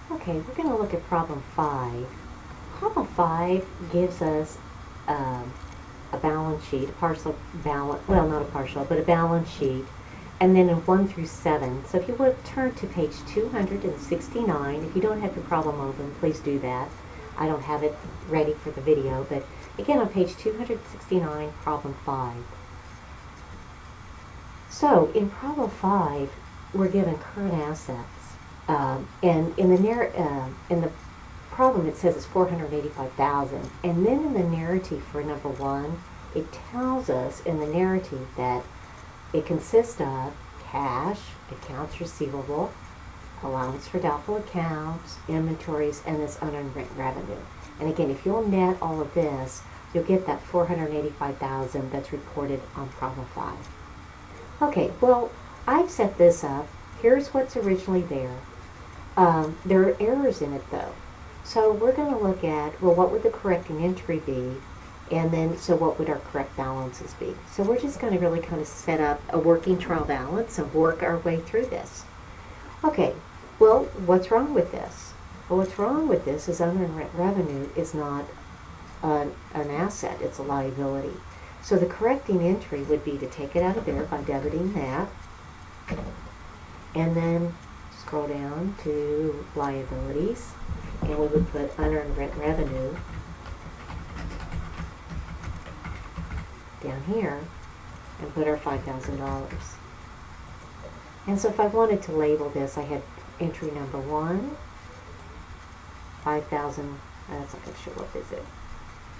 Okay, we're going to look at problem 5. Problem 5 gives us a balance sheet, a partial balance, well, not a partial, but a balance sheet, and then in 1 through 7. So if you would turn to page 269, if you don't have your problem open, please do that. I don't have it ready for the video, but again on page 269, problem 5. So in problem 5, we're given current assets. And in the problem it says it's 485,000, and then in the narrative for number 1, it tells us in the narrative that it consists of cash, accounts receivable, allowance for doubtful accounts, inventories, and this unearned revenue. And again, if you'll net all of this, you'll get that 485,000 that's reported on problem 5. Okay, well, I've set this up. Here's what's originally there. There are errors in it though. So we're going to look at, well, what would the correcting entry be? And then, so what would our correct balances be? So we're just going to really kind of set up a working trial balance and work our way through this. Okay, well, what's wrong with this? Well, what's wrong with this is unearned revenue is not an asset, it's a liability. So the correcting entry would be to take it out of there by debiting that, and then scroll down to liabilities, and we would put unearned revenue down here and put our $5,000. And so if I wanted to label this, I had entry number 1, 5,000, that's not going to show up, is it?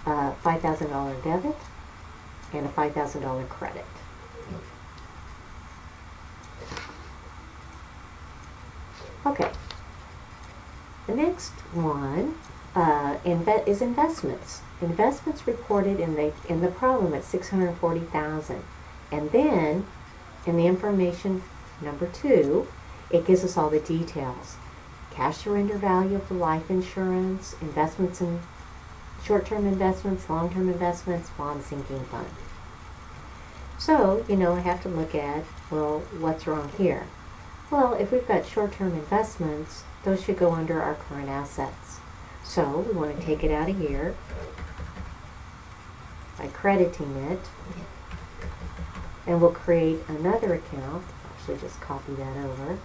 $5,000 debit and a $5,000 credit. Okay. The next one is investments. Investments reported in the problem at 640,000, and then in the information number 2, it gives us all the details: cash surrender value of the life insurance, investments in short-term investments, long-term investments, bond sinking fund. So, I have to look at, well, what's wrong here? Well, if we've got short-term investments, those should go under our current assets. So we want to take it out of here by crediting it, and we'll create another account. Actually, just copy that over.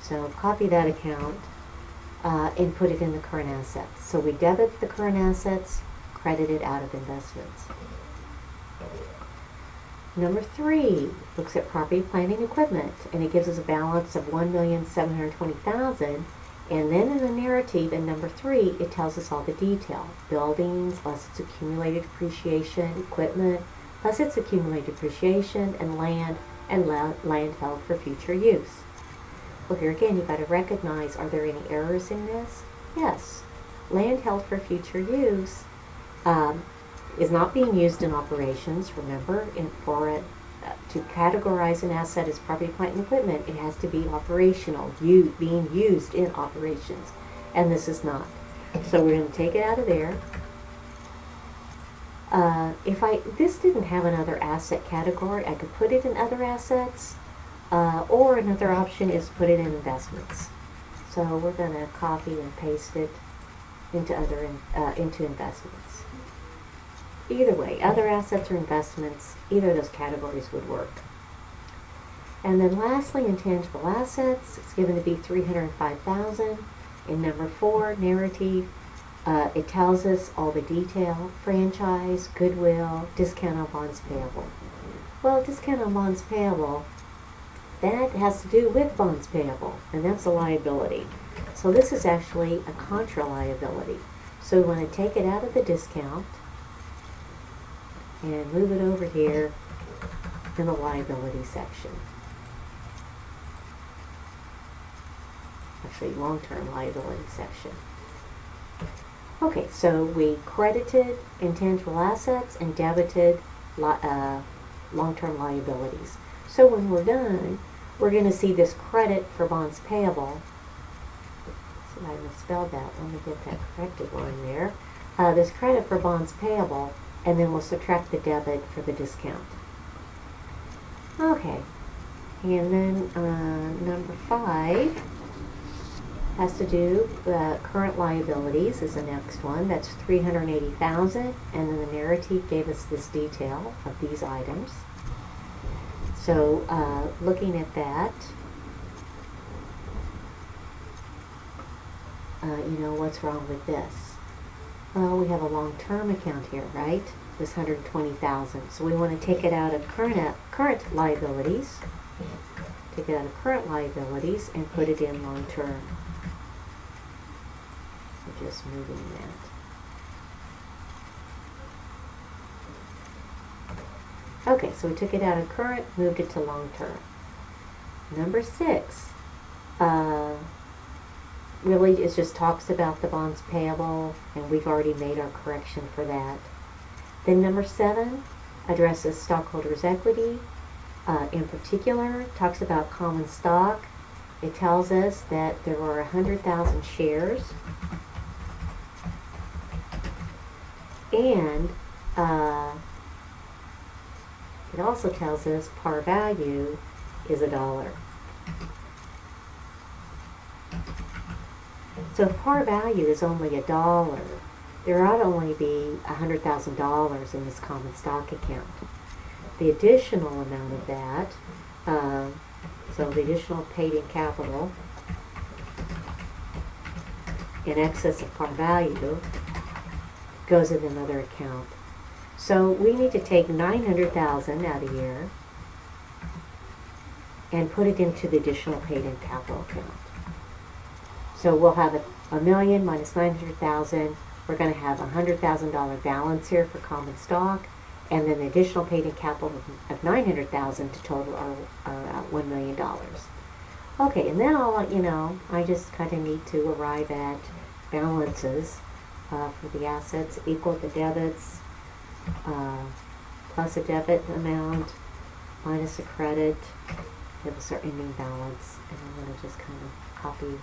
So copy that account and put it in the current assets. So we debit the current assets, credit it out of investments. Number 3 looks at property, plant, and equipment, and it gives us a balance of $1,720,000. And then in the narrative in number 3, it tells us all the detail: buildings plus its accumulated depreciation, equipment plus its accumulated depreciation, and land held for future use. Well, here again, you've got to recognize: are there any errors in this? Yes. Land held for future use is not being used in operations. Remember, to categorize an asset as property, plant, and equipment, it has to be operational, being used in operations, and this is not. So we're going to take it out of there. This didn't have another asset category, I could put it in other assets, or another option is put it in investments. So we're going to copy and paste it into investments. Either way, other assets or investments, either of those categories would work. And then lastly, intangible assets, it's given to be $305,000. In number 4, narrative, it tells us all the detail: franchise, goodwill, discount on bonds payable. Well, discount on bonds payable, that has to do with bonds payable, and that's a liability. So this is actually a contra liability. So we want to take it out of the discount and move it over here in the liability section. Actually, long-term liability section. Okay, so we credited intangible assets and debited long-term liabilities. So when we're done, we're going to see this credit for bonds payable. See, I misspelled that. Let me get that corrected line there. This credit for bonds payable, and then we'll subtract the debit for the discount. Okay, and then number 5, has to do current liabilities is the next one. That's $380,000, and then the narrative gave us this detail of these items. So looking at that, what's wrong with this? Well, we have a long-term account here, right? This $120,000. So we want to take it out of current liabilities. Take it out of current liabilities and put it in long-term. So just moving that. Okay, so we took it out of current, moved it to long-term. Number 6. Really, it just talks about the bonds payable, and we've already made our correction for that. Then number 7 addresses stockholders' equity. In particular, talks about common stock. It tells us that there were 100,000 shares, and it also tells us par value is $1. So if par value is only $1, there ought to only be $100,000 in this common stock account. The additional amount of that, so the additional paid-in capital in excess of par value goes in another account. So we need to take $900,000 out of here and put it into the additional paid-in capital account. So we'll have $1 million minus $900,000. We're going to have a $100,000 balance here for common stock, and then the additional paid-in capital of $900,000 to total our $1 million. Okay, and then I just kind of need to arrive at balances for the assets equal the debits plus a debit amount minus a credit. Give us our ending balance, and I'm going to just kind of copy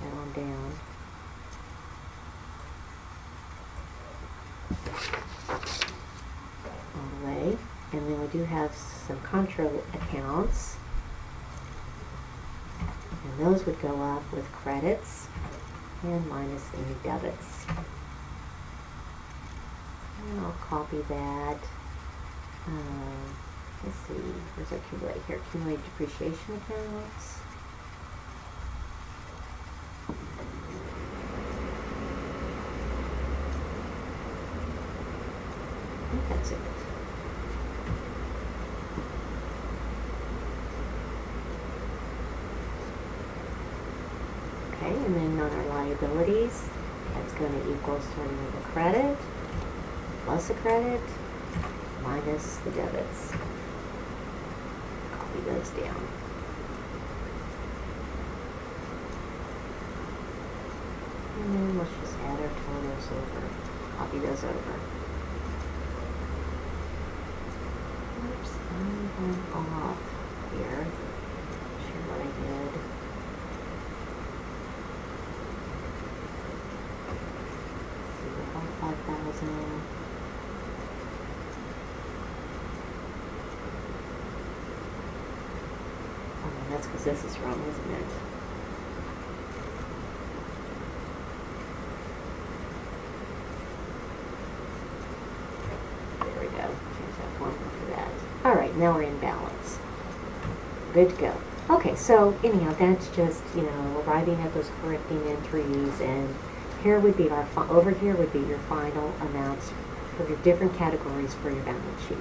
that on down. All the way. And then we do have some contra accounts, and those would go up with credits and minus any debits. And I'll copy that. Let's see, where's our accumulate here? Accumulated depreciation accounts. I think that's it. Okay, and then on our liabilities, that's going to equal starting with a credit, plus a credit, minus the debits. Copy those down. And then let's just add our totals over. Copy those over. Oops, I went off here. Not sure what I did. Let's see, we're about 5,000. Oh, that's because this is wrong, isn't it? There we go. Change that formula for that. All right, now we're in balance. Good to go. Okay, so anyhow, that's just, arriving at those correcting entries, and here would be over here would be your final amounts for your different categories for your balance sheet.